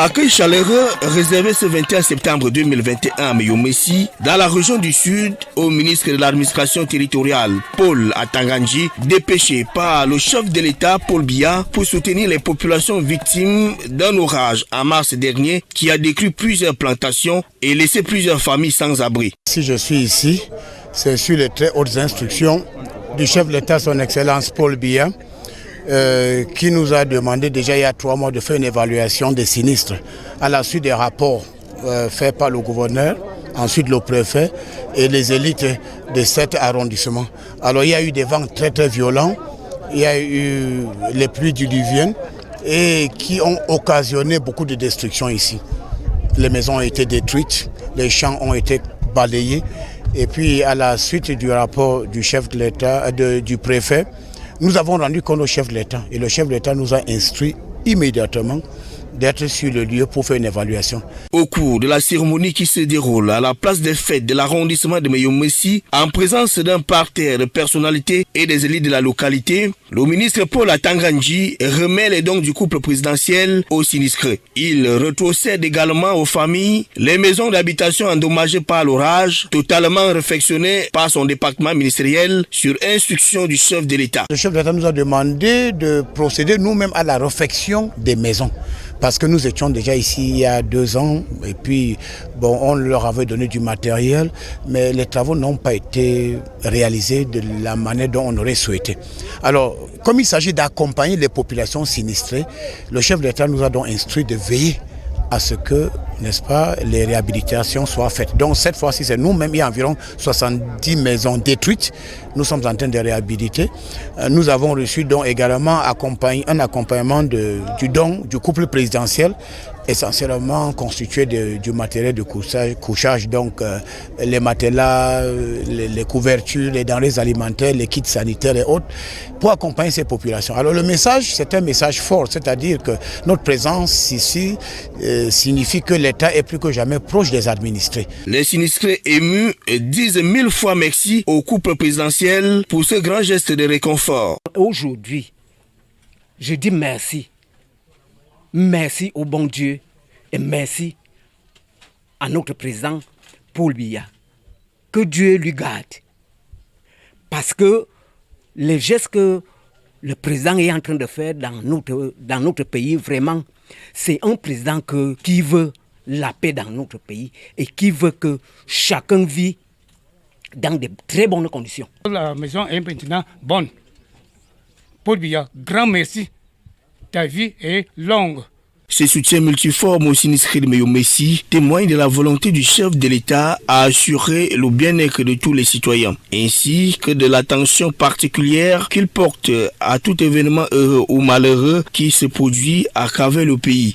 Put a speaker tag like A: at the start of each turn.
A: Accueil chaleureux réservé ce 21 septembre 2021 à Meyomessi, dans la région du Sud, au ministre de l'administration territoriale, Paul Atangandji, dépêché par le chef de l'État, Paul Biya, pour soutenir les populations victimes d'un orage en mars dernier qui a détruit plusieurs plantations et laissé plusieurs familles sans abri.
B: Si je suis ici, c'est sur les très hautes instructions du chef de l'État, son Excellence Paul Biya, qui nous a demandé déjà il y a 3 mois de faire une évaluation des sinistres à la suite des rapports faits par le gouverneur, ensuite le préfet et les élites de cet arrondissement. Alors il y a eu des vents très très violents, il y a eu les pluies diluviennes et qui ont occasionné beaucoup de destruction ici. Les maisons ont été détruites, les champs ont été balayés et puis à la suite du rapport du chef de l'État, du préfet, nous avons rendu compte au chef de l'État et le chef de l'État nous a instruit immédiatement d'être sur le lieu pour faire une évaluation.
A: Au cours de la cérémonie qui se déroule à la place des fêtes de l'arrondissement de Meyomessi, en présence d'un parterre de personnalités et des élites de la localité, le ministre Paul Atangandji remet les dons du couple présidentiel aux sinistrés. Il retrocède également aux familles les maisons d'habitation endommagées par l'orage, totalement réfectionnées par son département ministériel sur instruction du chef de l'État.
B: Le chef de l'État nous a demandé de procéder nous-mêmes à la réfection des maisons. Parce que nous étions déjà ici il y a 2 ans et puis bon, on leur avait donné du matériel, mais les travaux n'ont pas été réalisés de la manière dont on aurait souhaité. Alors, comme il s'agit d'accompagner les populations sinistrées, le chef de l'État nous a donc instruit de veiller à ce que, n'est-ce pas, les réhabilitations soient faites. Donc cette fois-ci, c'est nous-mêmes, il y a environ 70 maisons détruites. Nous sommes en train de réhabiliter. Nous avons reçu donc également un accompagnement du don du couple présidentiel, essentiellement constitué du matériel de couchage, donc les matelas, les couvertures, les denrées alimentaires, les kits sanitaires et autres, pour accompagner ces populations. Alors le message, c'est un message fort, c'est-à-dire que notre présence ici signifie que l'État est plus que jamais proche des administrés.
A: Les sinistrés émus disent 1000 fois merci au couple présidentiel pour ce grand geste de réconfort.
C: Aujourd'hui, je dis merci. Merci au bon Dieu et merci à notre président Paul Biya. Que Dieu lui garde. Parce que les gestes que le président est en train de faire dans notre pays, vraiment, c'est un président qui veut la paix dans notre pays et qui veut que chacun vit dans de très bonnes conditions.
D: La maison est maintenant bonne. Paul Biya, grand merci. Ta vie est longue.
A: Ce soutien multiforme aux sinistrés de Meyomessi témoigne de la volonté du chef de l'État à assurer le bien-être de tous les citoyens, ainsi que de l'attention particulière qu'il porte à tout événement heureux ou malheureux qui se produit à travers le pays.